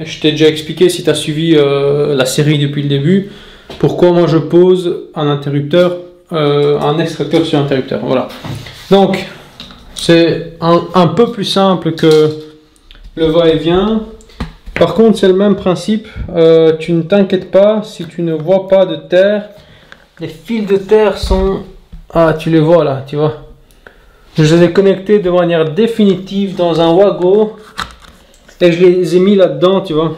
Je t'ai déjà expliqué, si tu as suivi la série depuis le début, pourquoi moi je pose un interrupteur, un extracteur sur interrupteur. Voilà. Donc, c'est un peu plus simple que le va-et-vient. Par contre, c'est le même principe. Tu ne t'inquiètes pas si tu ne vois pas de terre. Les fils de terre sont... Ah, tu les vois là, tu vois. Je les ai connectés de manière définitive dans un Wago. Et je les ai mis là-dedans, tu vois.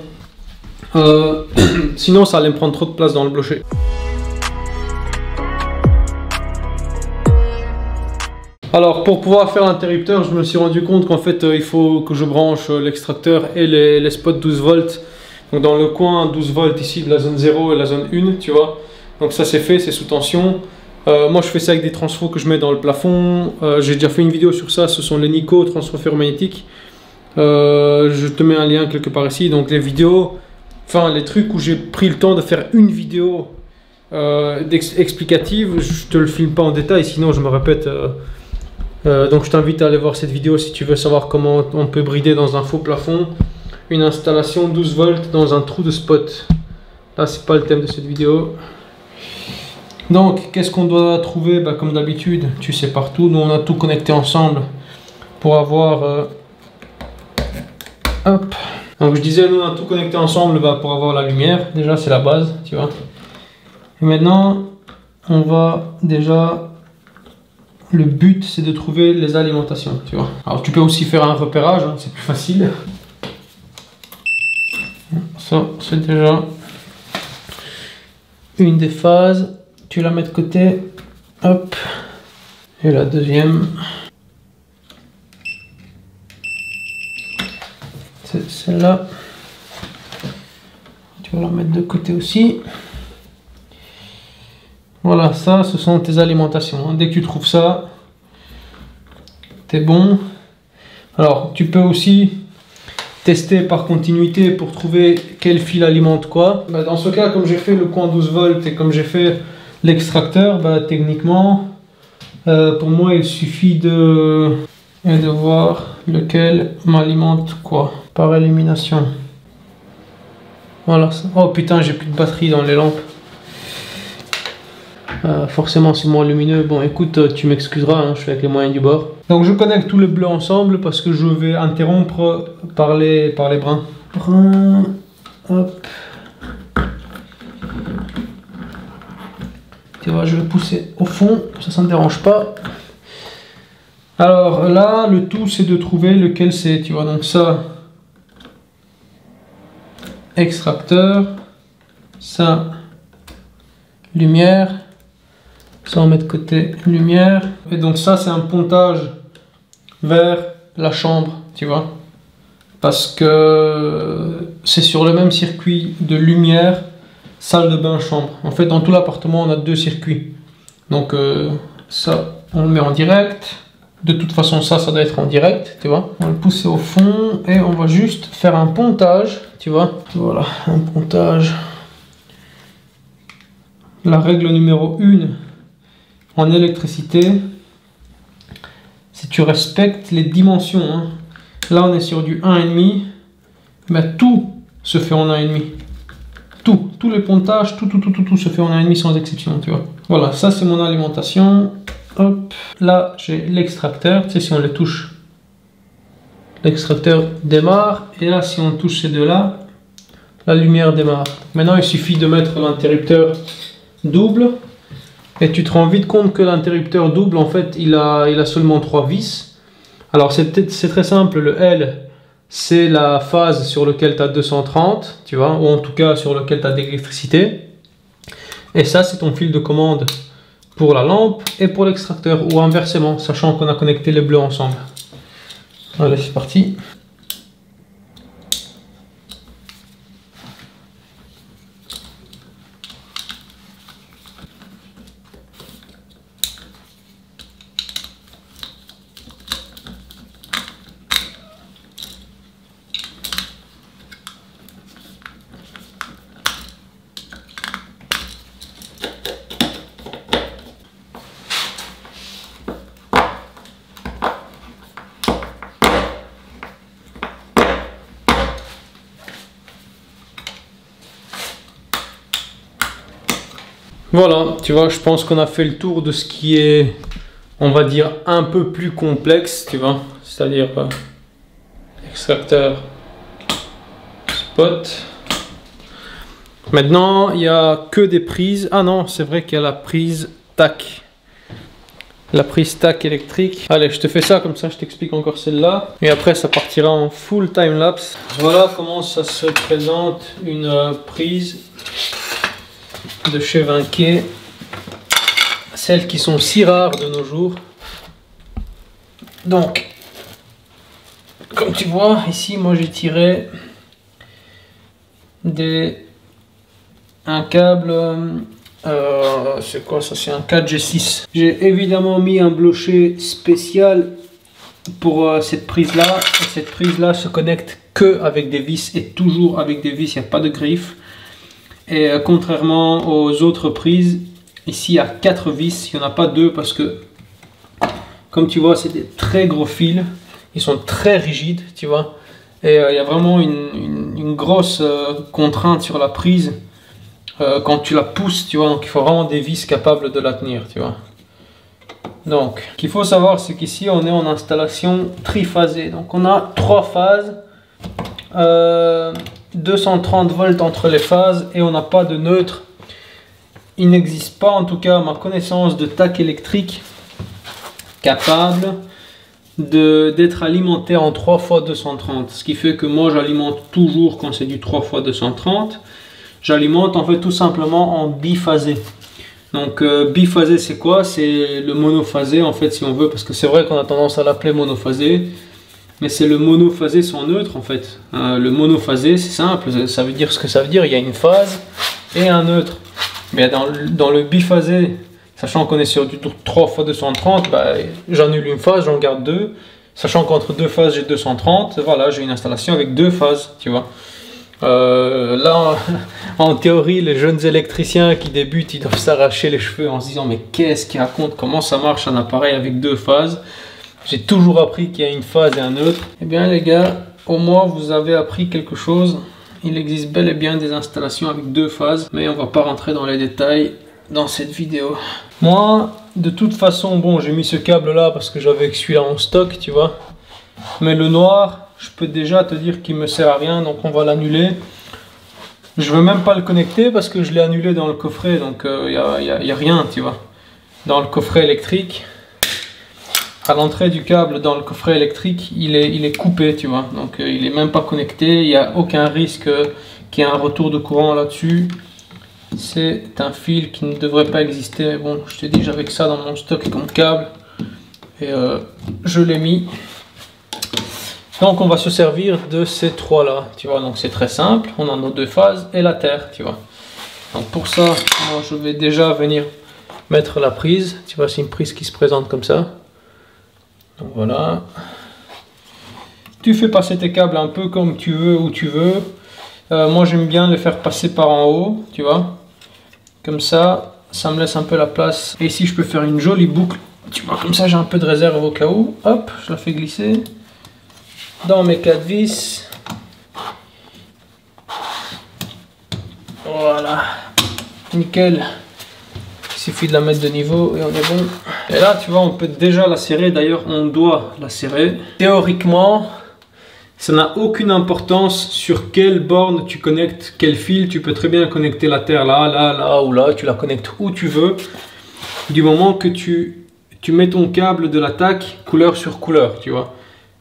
Sinon, ça allait me prendre trop de place dans le blocher. Alors, pour pouvoir faire l'interrupteur, je me suis rendu compte qu'en fait, il faut que je branche l'extracteur et les spots 12 volts. Donc, dans le coin 12 volts ici de la zone 0 et la zone 1, tu vois. Donc, ça c'est fait, c'est sous tension. Moi, je fais ça avec des transfos que je mets dans le plafond. J'ai déjà fait une vidéo sur ça. Ce sont les Nico transfo ferromagnétiques. Je te mets un lien quelque part ici. Donc, les vidéos, enfin, les trucs où j'ai pris le temps de faire une vidéo explicative, je te le filme pas en détail, sinon je me répète. Donc je t'invite à aller voir cette vidéo si tu veux savoir comment on peut brider dans un faux plafond une installation 12 volts dans un trou de spot. Là c'est pas le thème de cette vidéo. Donc qu'est-ce qu'on doit trouver? Comme d'habitude, tu sais, partout. Nous on a tout connecté ensemble pour avoir hop. Donc je disais, nous on a tout connecté ensemble pour avoir la lumière. Déjà c'est la base, tu vois. Et maintenant on va déjà... Le but, c'est de trouver les alimentations, tu vois. Alors, tu peux aussi faire un repérage, hein, c'est plus facile. Ça, c'est déjà une des phases. Tu la mets de côté. Hop. Et la deuxième, c'est celle-là. Tu vas la mettre de côté aussi. Voilà, ça, ce sont tes alimentations. Dès que tu trouves ça, t'es bon. Alors, tu peux aussi tester par continuité pour trouver quel fil alimente quoi. Dans ce cas, comme j'ai fait le coin 12 volts et comme j'ai fait l'extracteur, techniquement, pour moi, il suffit de voir lequel m'alimente quoi, par élimination. Voilà. Oh putain, j'ai plus de batterie dans les lampes. Forcément c'est moins lumineux. Bon écoute, tu m'excuseras, hein, je fais avec les moyens du bord. Donc je connecte tous les bleus ensemble parce que je vais interrompre par les bruns. Brun, hop. Tu vois, je vais pousser au fond, ça ne dérange pas. Alors là, le tout c'est de trouver lequel c'est, tu vois. Donc ça, extracteur, ça, lumière. Ça on met de côté lumière. Et donc ça c'est un pontage vers la chambre, tu vois. Parce que c'est sur le même circuit de lumière, salle de bain, chambre. En fait dans tout l'appartement on a deux circuits. Donc ça on le met en direct. De toute façon ça doit être en direct, tu vois. On va le pousser au fond et on va juste faire un pontage, tu vois. Voilà, un pontage. La règle numéro 1 en électricité, si tu respectes les dimensions, hein. Là on est sur du 1,5, mais tout se fait en 1,5. Tous les pontages, tout se fait en 1,5 sans exception, tu vois. Voilà, ça c'est mon alimentation. Hop, là j'ai l'extracteur, tu sais, si on les touche, l'extracteur démarre, et là si on touche ces deux-là, la lumière démarre. Maintenant il suffit de mettre l'interrupteur double. Et tu te rends vite compte que l'interrupteur double, en fait, il a seulement 3 vis. Alors, c'est très simple. Le L, c'est la phase sur laquelle tu as 230, tu vois, ou en tout cas sur laquelle tu as de l'électricité. Et ça, c'est ton fil de commande pour la lampe et pour l'extracteur, ou inversement, sachant qu'on a connecté les bleus ensemble. Allez, c'est parti. Voilà, tu vois, je pense qu'on a fait le tour de ce qui est, on va dire, un peu plus complexe, tu vois. C'est-à-dire extracteur, spot. Maintenant, il n'y a que des prises. Ah non, c'est vrai qu'il y a la prise TAC. La prise TAC électrique. Allez, je te fais ça, comme ça je t'explique encore celle-là. Et après, ça partira en full time-lapse. Voilà comment ça se présente, une prise de chez Vinquet. Celles qui sont si rares de nos jours. Donc, comme tu vois, ici, moi j'ai tiré un câble, c'est quoi ça? C'est un 4G6. J'ai évidemment mis un blocher spécial pour cette prise là. Et cette prise là se connecte que avec des vis et toujours avec des vis, il n'y a pas de griffe. Et contrairement aux autres prises, ici il y a 4 vis, il n'y en a pas 2 parce que, comme tu vois, c'est des très gros fils. Ils sont très rigides, tu vois. Et il y a vraiment une grosse contrainte sur la prise quand tu la pousses, tu vois. Donc il faut vraiment des vis capables de la tenir, tu vois. Donc, ce qu'il faut savoir, c'est qu'ici on est en installation triphasée. Donc on a 3 phases, 230 volts entre les phases et on n'a pas de neutre. Il n'existe pas, en tout cas à ma connaissance, de TAC électrique capable d'être alimenté en 3 x 230. Ce qui fait que moi j'alimente toujours quand c'est du 3 x 230. J'alimente en fait tout simplement en biphasé. Donc biphasé c'est quoi? C'est le monophasé en fait si on veut, parce que c'est vrai qu'on a tendance à l'appeler monophasé. Mais c'est le monophasé sans neutre en fait. Le monophasé c'est simple, ça veut dire ce que ça veut dire, il y a une phase et un neutre. Mais dans le biphasé, sachant qu'on est sur du 3 x 230, bah, j'annule une phase, j'en garde 2. Sachant qu'entre 2 phases j'ai 230, voilà, j'ai une installation avec 2 phases, tu vois. Là, en théorie, les jeunes électriciens qui débutent, ils doivent s'arracher les cheveux en se disant mais qu'est-ce qu'ils racontent, comment ça marche un appareil avec 2 phases. J'ai toujours appris qu'il y a une phase et un neutre. Eh bien les gars, au moins vous avez appris quelque chose. Il existe bel et bien des installations avec 2 phases, mais on va pas rentrer dans les détails dans cette vidéo. Moi, de toute façon, bon, j'ai mis ce câble là parce que j'avais celui-là en stock, tu vois. Mais le noir, je peux déjà te dire qu'il me sert à rien, donc on va l'annuler. Je veux même pas le connecter parce que je l'ai annulé dans le coffret, donc y a rien, tu vois. Dans le coffret électrique, à l'entrée du câble dans le coffret électrique, il est coupé, tu vois. Donc il est même pas connecté, il n'y a aucun risque qu'il y ait un retour de courant là-dessus. C'est un fil qui ne devrait pas exister, mais bon, je te dis, j'avais que ça dans mon stock comme câble et je l'ai mis. Donc on va se servir de ces 3 là, tu vois. Donc c'est très simple, on a nos 2 phases et la terre, tu vois. Donc pour ça, moi, je vais déjà venir mettre la prise, tu vois, c'est une prise qui se présente comme ça. Donc voilà, tu fais passer tes câbles un peu comme tu veux, où tu veux. Moi j'aime bien les faire passer par en haut, tu vois. Comme ça, ça me laisse un peu la place. Et ici je peux faire une jolie boucle, tu vois, comme ça j'ai un peu de réserve au cas où. Hop, je la fais glisser dans mes 4 vis. Voilà, nickel. Il suffit de la mettre de niveau et on est bon. Et là, tu vois, on peut déjà la serrer. D'ailleurs, on doit la serrer. Théoriquement, ça n'a aucune importance sur quelle borne tu connectes quel fil. Tu peux très bien connecter la terre là, là, là ou là. Tu la connectes où tu veux. Du moment que tu mets ton câble de la TAC couleur sur couleur, tu vois.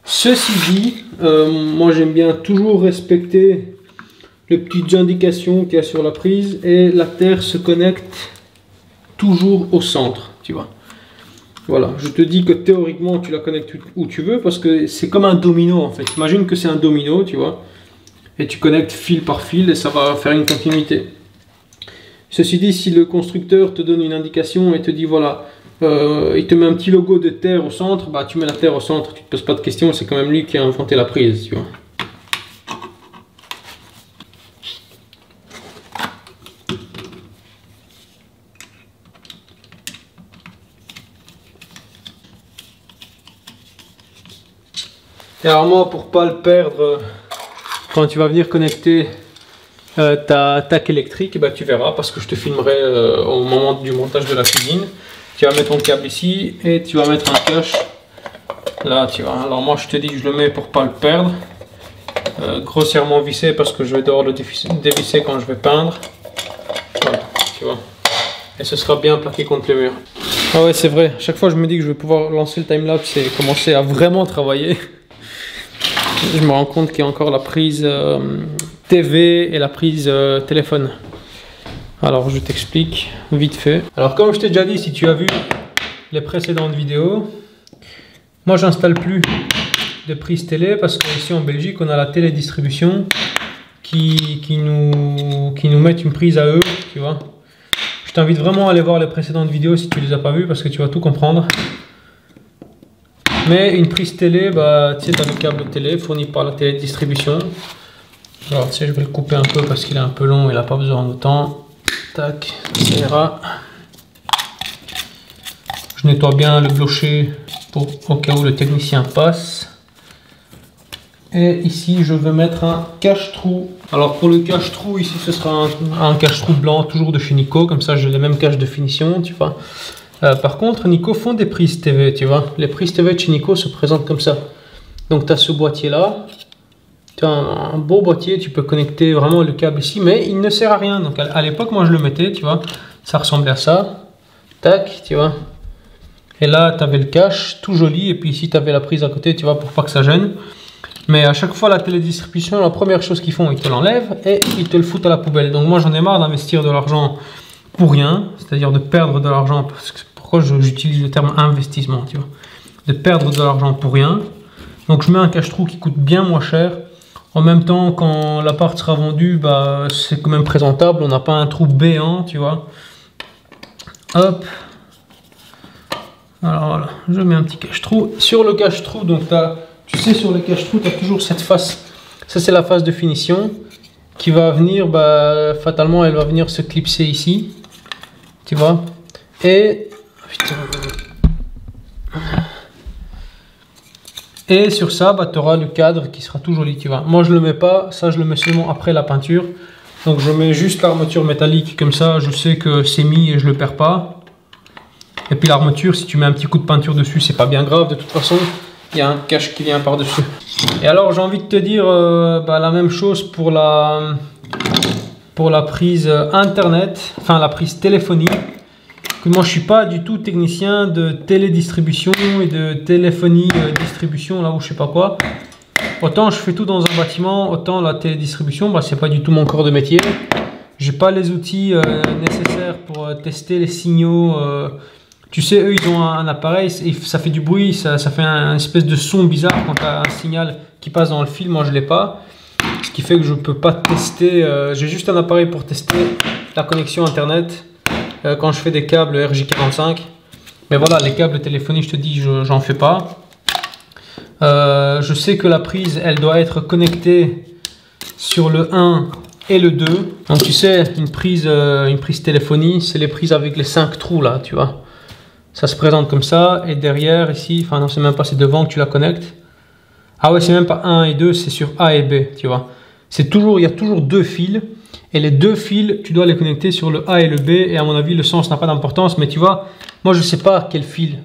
Ceci dit, moi j'aime bien toujours respecter les petites indications qu'il y a sur la prise. Et la terre se connecte toujours au centre, tu vois. Voilà, je te dis que théoriquement tu la connectes où tu veux parce que c'est comme un domino en fait. Imagine que c'est un domino, tu vois, et tu connectes fil par fil et ça va faire une continuité. Ceci dit, si le constructeur te donne une indication et te dit voilà, il te met un petit logo de terre au centre, bah tu mets la terre au centre, tu te poses pas de questions, c'est quand même lui qui a inventé la prise, tu vois. Et alors moi, pour pas le perdre, quand tu vas venir connecter ta tac électrique, bah, tu verras parce que je te filmerai au moment du montage de la cuisine. Tu vas mettre ton câble ici et tu vas mettre un cache là, tu vois. Alors moi je te dis que je le mets pour pas le perdre, grossièrement vissé parce que je vais devoir le dévisser quand je vais peindre. Voilà, tu vois. Et ce sera bien plaqué contre le mur. Ah ouais, c'est vrai, chaque fois je me dis que je vais pouvoir lancer le timelapse et commencer à vraiment travailler. Je me rends compte qu'il y a encore la prise TV et la prise téléphone. Alors je t'explique vite fait. Alors comme je t'ai déjà dit, si tu as vu les précédentes vidéos, moi j'installe plus de prise télé parce qu'ici en Belgique on a la télédistribution qui nous met une prise à eux, tu vois. Je t'invite vraiment à aller voir les précédentes vidéos si tu les as pas vues parce que tu vas tout comprendre. Mais une prise télé, bah, tu sais, tu as le câble télé fourni par la télédistribution. Alors, tu sais, je vais le couper un peu parce qu'il est un peu long, il n'a pas besoin d'autant. Tac, ça ira. Je nettoie bien le blocher au cas où le technicien passe. Et ici, je vais mettre un cache-trou. Alors, pour le cache-trou, ici, ce sera un cache-trou blanc, toujours de chez Nico. Comme ça, j'ai les mêmes caches de finition, tu vois. Par contre, Nico font des prises TV, tu vois. Les prises TV de chez Nico se présentent comme ça. Donc, tu as ce boîtier-là. Tu as un beau boîtier, tu peux connecter vraiment le câble ici, mais il ne sert à rien. Donc, à l'époque, moi, je le mettais, tu vois. Ça ressemblait à ça. Tac, tu vois. Et là, tu avais le cache, tout joli. Et puis ici, tu avais la prise à côté, tu vois, pour pas que ça gêne. Mais à chaque fois, la télédistribution, la première chose qu'ils font, ils te l'enlèvent et ils te le foutent à la poubelle. Donc moi, j'en ai marre d'investir de l'argent pour rien, c'est-à-dire de perdre de l'argent. Pourquoi j'utilise le terme investissement, tu vois, de perdre de l'argent pour rien. Donc je mets un cache-trou qui coûte bien moins cher. En même temps, quand l'appart sera vendu, bah, c'est quand même présentable. On n'a pas un trou béant, tu vois. Hop. Alors voilà, je mets un petit cache-trou. Sur le cache-trou, donc tu sais, sur le cache-trou, tu as toujours cette face. Ça, c'est la phase de finition qui va venir, bah, fatalement, elle va venir se clipser ici. Tu vois. Et... Putain. Et sur ça, bah, tu auras le cadre qui sera tout joli, tu vois. Moi, je le mets pas. Ça, je le mets seulement après la peinture. Donc, je mets juste l'armature métallique. Comme ça, je sais que c'est mis et je le perds pas. Et puis, l'armature, si tu mets un petit coup de peinture dessus, c'est pas bien grave. De toute façon, il y a un cache qui vient par-dessus. Et alors, j'ai envie de te dire bah, la même chose pour la prise internet, enfin la prise téléphonie. Que moi, je suis pas du tout technicien de télédistribution et de téléphonie distribution, là où je sais pas quoi. Autant je fais tout dans un bâtiment, autant la télédistribution, bah, c'est pas du tout mon corps de métier. J'ai pas les outils nécessaires pour tester les signaux. Tu sais, eux, ils ont un appareil, et ça fait du bruit, ça fait un espèce de son bizarre quand tu as un signal qui passe dans le fil. Moi, je ne l'ai pas. Ce qui fait que je ne peux pas tester. J'ai juste un appareil pour tester la connexion Internet quand je fais des câbles RJ45. Mais voilà, les câbles téléphoniques, je te dis, j'en fais pas. Je sais que la prise, elle doit être connectée sur le 1 et le 2. Donc, tu sais, une prise téléphonie, c'est les prises avec les 5 trous là, tu vois. Ça se présente comme ça, et derrière ici, enfin non, c'est même pas, c'est devant que tu la connectes. Ah ouais, c'est même pas 1 et 2, c'est sur A et B, tu vois. Il y a toujours 2 fils, et les 2 fils, tu dois les connecter sur le A et le B, et à mon avis, le sens n'a pas d'importance, mais tu vois, moi je sais pas quel fil,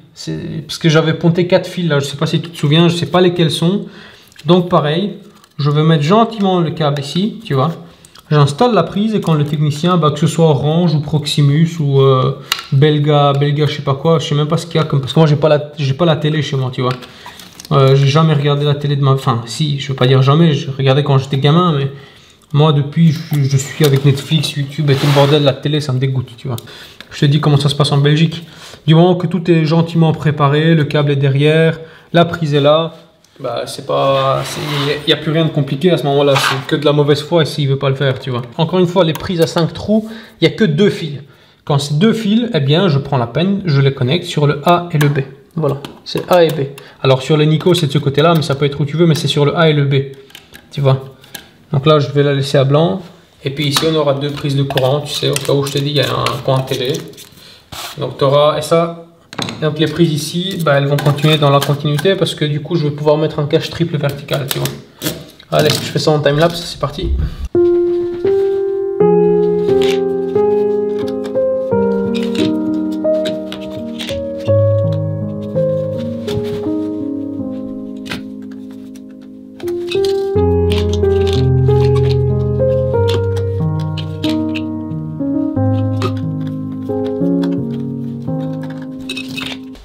parce que j'avais ponté 4 fils là, je sais pas si tu te souviens, je sais pas lesquels sont. Donc pareil, je vais mettre gentiment le câble ici, tu vois. J'installe la prise et quand le technicien, bah, que ce soit Orange ou Proximus ou Belga, je sais pas quoi, je sais même pas ce qu'il y a comme, parce que moi j'ai pas la télé chez moi, tu vois. J'ai jamais regardé la télé de ma, enfin si, je veux pas dire jamais, je regardais quand j'étais gamin, mais moi depuis je suis avec Netflix, YouTube et tout le bordel, la télé ça me dégoûte, tu vois. Je te dis comment ça se passe en Belgique. Du moment que tout est gentiment préparé, le câble est derrière, la prise est là. Bah, il n'y a plus rien de compliqué à ce moment-là, c'est que de la mauvaise foi et s'il ne veut pas le faire, tu vois. Encore une fois, les prises à 5 trous, il n'y a que 2 fils. Quand c'est 2 fils, eh bien, je prends la peine, je les connecte sur le A et le B. Voilà, c'est A et B. Alors sur les Nico, c'est de ce côté-là, mais ça peut être où tu veux, mais c'est sur le A et le B, tu vois. Donc là, je vais la laisser à blanc. Et puis ici, on aura 2 prises de courant, tu sais, au cas où je te dis, il y a un point télé. Donc tu auras, et ça... Donc les prises ici, bah, elles vont continuer dans la continuité parce que du coup je vais pouvoir mettre un cache triple vertical, tu vois. Allez, je fais ça en timelapse, c'est parti.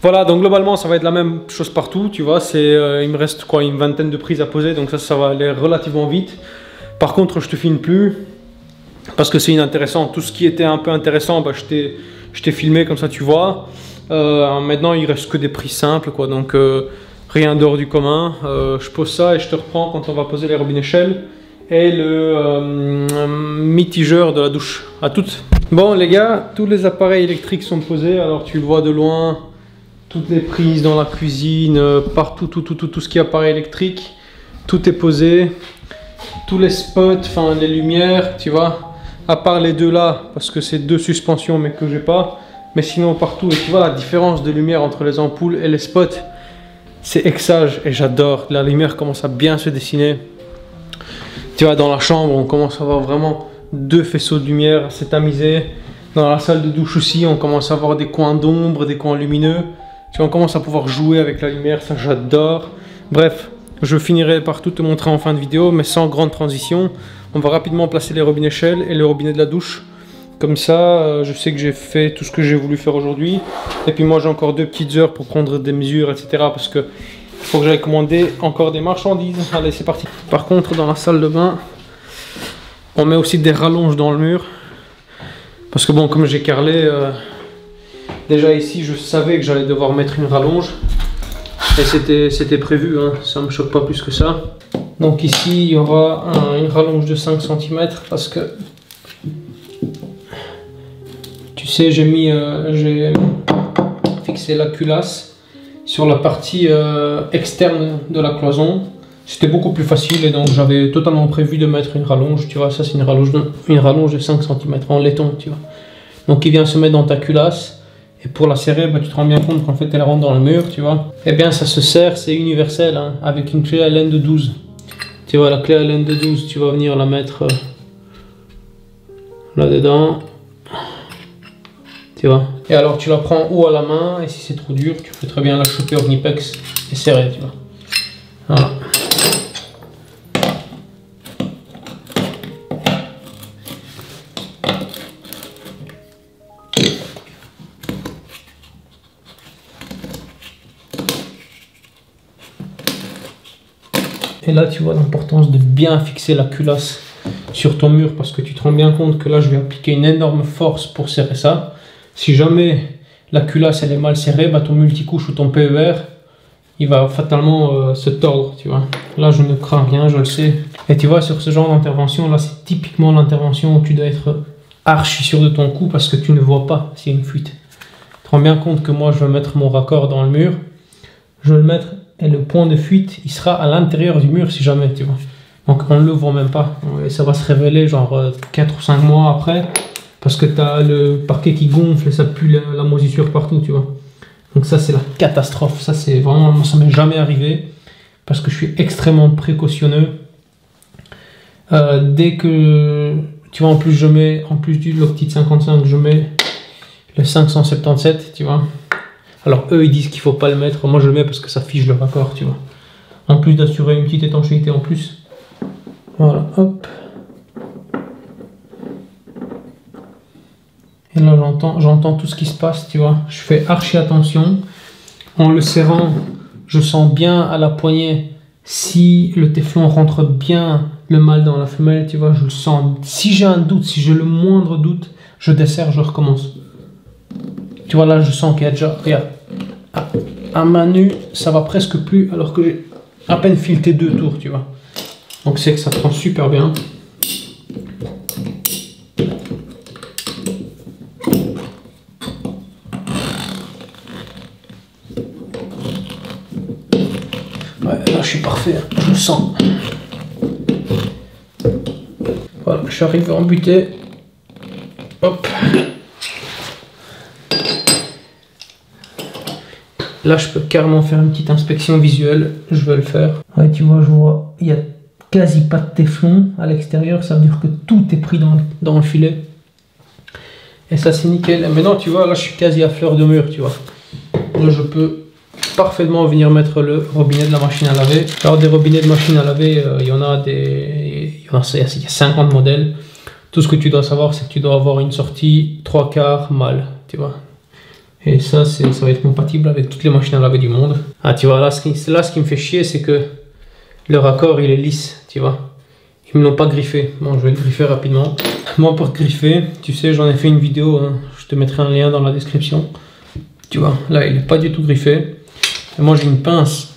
Voilà, donc globalement ça va être la même chose partout, tu vois, il me reste quoi, une vingtaine de prises à poser, donc ça va aller relativement vite. Par contre je te filme plus, parce que c'est inintéressant, tout ce qui était un peu intéressant, bah, je t'ai filmé comme ça tu vois. Maintenant il reste que des prises simples, quoi, donc rien d'hors du commun. Je pose ça et je te reprends quand on va poser les robinets Shell et le mitigeur de la douche. À toutes. Bon les gars, tous les appareils électriques sont posés, alors tu le vois de loin. Toutes les prises dans la cuisine, partout, tout ce qui est appareil électrique, tout est posé. Tous les spots, enfin les lumières, tu vois, à part les deux là, parce que c'est deux suspensions mais que j'ai pas. Mais sinon partout, et tu vois la différence de lumière entre les ampoules et les spots, c'est exage et j'adore. La lumière commence à bien se dessiner. Tu vois, dans la chambre, on commence à avoir vraiment deux faisceaux de lumière assez tamisés. Dans la salle de douche aussi, on commence à avoir des coins d'ombre, des coins lumineux. Tu vois, on commence à pouvoir jouer avec la lumière, ça j'adore. Bref, je finirai par tout te montrer en fin de vidéo, mais sans grande transition. On va rapidement placer les robinets Shell et le robinet de la douche. Comme ça, je sais que j'ai fait tout ce que j'ai voulu faire aujourd'hui. Et puis moi j'ai encore 2 petites heures pour prendre des mesures, etc. Parce que il faut que j'aille commander encore des marchandises. Allez, c'est parti. Par contre, dans la salle de bain, on met aussi des rallonges dans le mur. Parce que bon, comme j'ai carrelé... déjà ici, je savais que j'allais devoir mettre une rallonge. Et c'était prévu, hein. Ça ne me choque pas plus que ça. Donc ici, il y aura une rallonge de 5 cm parce que... Tu sais, j'ai fixé la culasse sur la partie externe de la cloison. C'était beaucoup plus facile et donc j'avais totalement prévu de mettre une rallonge. Tu vois, ça c'est une rallonge de 5 cm en laiton, tu vois. Donc il vient se mettre dans ta culasse. Et pour la serrer, bah, tu te rends bien compte qu'en fait elle rentre dans le mur, tu vois. Et bien ça se serre, c'est universel, hein, avec une clé Allen de 12. Tu vois, la clé Allen de 12, tu vas venir la mettre là-dedans. Tu vois. Et alors tu la prends haut à la main, et si c'est trop dur, tu peux très bien la choper au Knipex et serrer, tu vois. Voilà. Et là tu vois l'importance de bien fixer la culasse sur ton mur parce que tu te rends bien compte que là je vais appliquer une énorme force pour serrer ça. Si jamais la culasse elle est mal serrée, bah, ton multicouche ou ton PER il va fatalement se tordre, tu vois. Là je ne crains rien, je le sais. Et tu vois, sur ce genre d'intervention, là c'est typiquement l'intervention où tu dois être archi sûr de ton coup parce que tu ne vois pas s'il y a une fuite. Tu te rends bien compte que moi je vais mettre mon raccord dans le mur, je vais le mettre et le point de fuite il sera à l'intérieur du mur si jamais, tu vois. Donc on ne le voit même pas et ça va se révéler genre 4 ou 5 mois après parce que tu as le parquet qui gonfle et ça pue la moisissure partout, tu vois. Donc ça c'est la catastrophe, ça c'est vraiment, ça m'est jamais arrivé parce que je suis extrêmement précautionneux. Dès que, tu vois, en plus je mets, en plus du Loctite 55, je mets le 577, tu vois. Alors eux ils disent qu'il faut pas le mettre, moi je le mets parce que ça fiche le raccord, tu vois. En plus d'assurer une petite étanchéité en plus. Voilà, hop. Et là j'entends tout ce qui se passe, tu vois. Je fais archi attention. En le serrant, je sens bien à la poignée si le téflon rentre bien le mâle dans la femelle, tu vois, je le sens. Si j'ai un doute, si j'ai le moindre doute, je desserre, je recommence. Tu vois, là je sens qu'il y a déjà, regarde, à main nue, ça va presque plus alors que j'ai à peine fileté 2 tours, tu vois. Donc c'est que ça prend super bien. Ouais, là je suis parfait, je le sens. Voilà, je suis arrivé en butée. Hop. Là, je peux carrément faire une petite inspection visuelle. Je vais le faire. Ouais, tu vois, je vois, il n'y a quasi pas de téflon à l'extérieur. Ça veut dire que tout est pris dans le filet. Et ça, c'est nickel. Et maintenant, tu vois, là, je suis quasi à fleur de mur, tu vois. Là, je peux parfaitement venir mettre le robinet de la machine à laver. Alors, des robinets de machine à laver, il y en a des... Il y a 50 modèles. Tout ce que tu dois savoir, c'est que tu dois avoir une sortie 3/4 mâle, tu vois. Et ça va être compatible avec toutes les machines à laver du monde. Ah, tu vois, là, ce qui me fait chier, c'est que le raccord, il est lisse, tu vois. Ils me l'ont pas griffé. Bon, je vais le griffer rapidement. Moi, pour griffer, tu sais, j'en ai fait une vidéo, hein. Je te mettrai un lien dans la description. Tu vois, là, il est pas du tout griffé. Et moi, j'ai une pince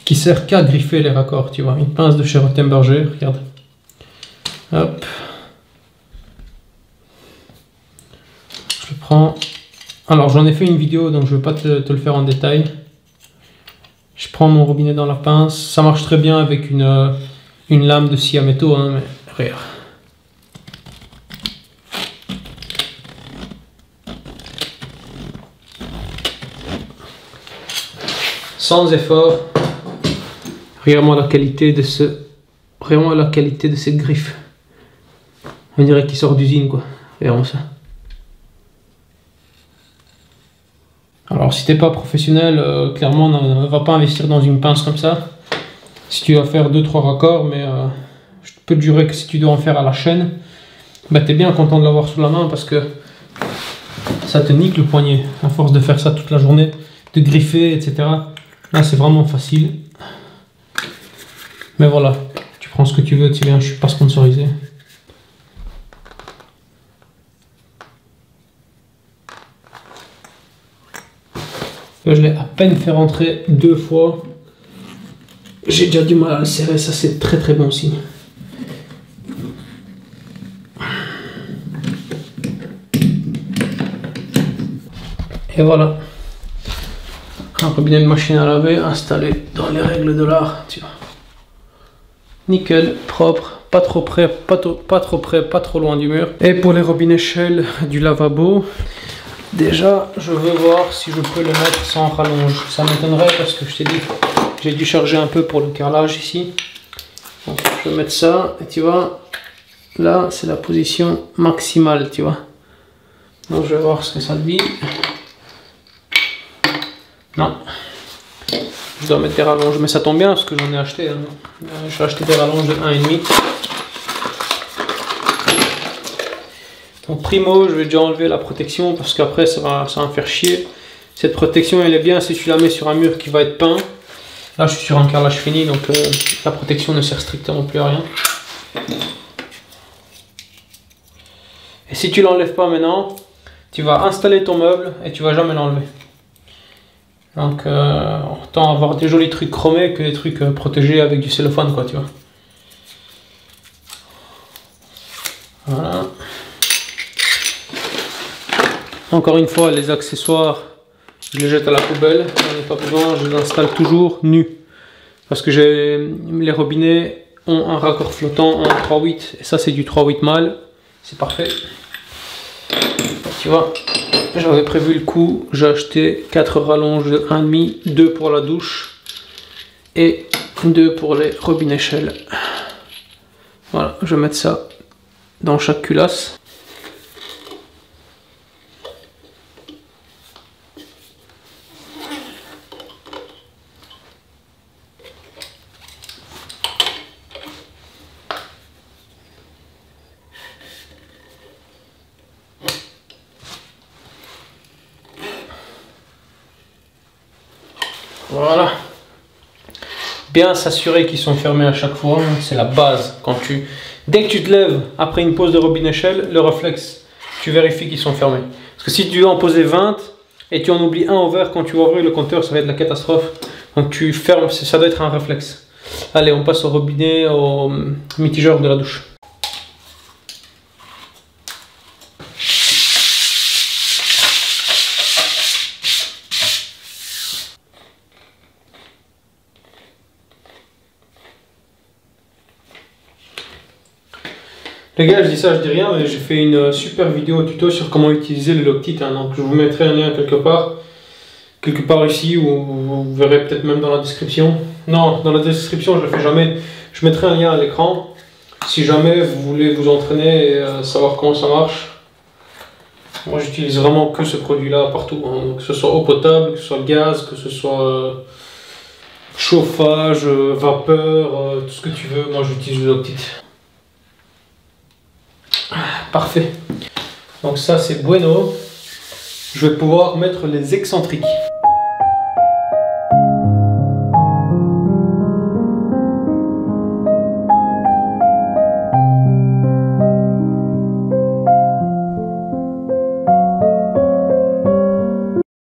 qui sert qu'à griffer les raccords, tu vois. Une pince de chez Rottenberger, regarde. Hop. Je le prends. Alors, j'en ai fait une vidéo, donc je ne vais pas te le faire en détail. Je prends mon robinet dans la pince. Ça marche très bien avec une lame de scie à métaux, hein, mais regarde. Sans effort. Regarde-moi la qualité de cette griffe. On dirait qu'il sort d'usine, quoi. Regarde-moi ça. Alors si t'es pas professionnel, clairement ne va pas investir dans une pince comme ça. Si tu vas faire 2-3 raccords, mais je peux te jurer que si tu dois en faire à la chaîne, bah t'es bien content de l'avoir sous la main parce que ça te nique le poignet. À force de faire ça toute la journée, de griffer, etc. Là c'est vraiment facile. Mais voilà, tu prends ce que tu veux, tu viens, je suis pas sponsorisé. Là, je l'ai à peine fait rentrer 2 fois. J'ai déjà du mal à le serrer, ça c'est très bon signe. Et voilà. Un robinet de machine à laver installé dans les règles de l'art, tu vois. Nickel, propre, pas trop près, pas trop près, pas trop loin du mur. Et pour les robinets Shell du lavabo, déjà je veux voir si je peux le mettre sans rallonge. Ça m'étonnerait parce que je t'ai dit, j'ai dû charger un peu pour le carrelage ici. Donc je vais mettre ça et tu vois, là c'est la position maximale, tu vois. Donc je vais voir ce que ça dit. Non, je dois mettre des rallonges, mais ça tombe bien parce que j'en ai acheté. Hein. J'ai acheté des rallonges de 1,5. Donc primo, je vais déjà enlever la protection parce qu'après ça va me faire chier. Cette protection elle est bien si tu la mets sur un mur qui va être peint. Là je suis sur un carrelage fini donc la protection ne sert strictement plus à rien. Et si tu l'enlèves pas maintenant, tu vas installer ton meuble et tu vas jamais l'enlever. Donc autant avoir des jolis trucs chromés que des trucs protégés avec du cellophane, quoi, tu vois. Voilà. Encore une fois, les accessoires, je les jette à la poubelle, j'en ai pas besoin, je les installe toujours nus. Parce que les robinets ont un raccord flottant en 3/8 et ça c'est du 3/8 mâle, c'est parfait. Tu vois, j'avais prévu le coup, j'ai acheté 4 rallonges de 1,5, 2 pour la douche et 2 pour les robinets Shell. Voilà, je vais mettre ça dans chaque culasse. Voilà. Bien s'assurer qu'ils sont fermés à chaque fois, c'est la base. Dès que tu te lèves après une pose de robinet Shell, le réflexe, tu vérifies qu'ils sont fermés. Parce que si tu dois en poser 20 et tu en oublies un ouvert quand tu vas ouvrir le compteur, ça va être la catastrophe. Donc tu fermes, ça doit être un réflexe. Allez, on passe au robinet, au mitigeur de la douche. Les gars, je dis ça, je dis rien, mais j'ai fait une super vidéo tuto sur comment utiliser le Loctite. Hein, donc je vous mettrai un lien quelque part ici, ou vous verrez peut-être même dans la description. Non, dans la description je le fais jamais. Je mettrai un lien à l'écran si jamais vous voulez vous entraîner et savoir comment ça marche. Moi j'utilise vraiment que ce produit-là partout, hein, que ce soit eau potable, que ce soit gaz, que ce soit chauffage, vapeur, tout ce que tu veux. Moi j'utilise le Loctite. Parfait. Donc ça c'est bueno. je vais pouvoir mettre les excentriques.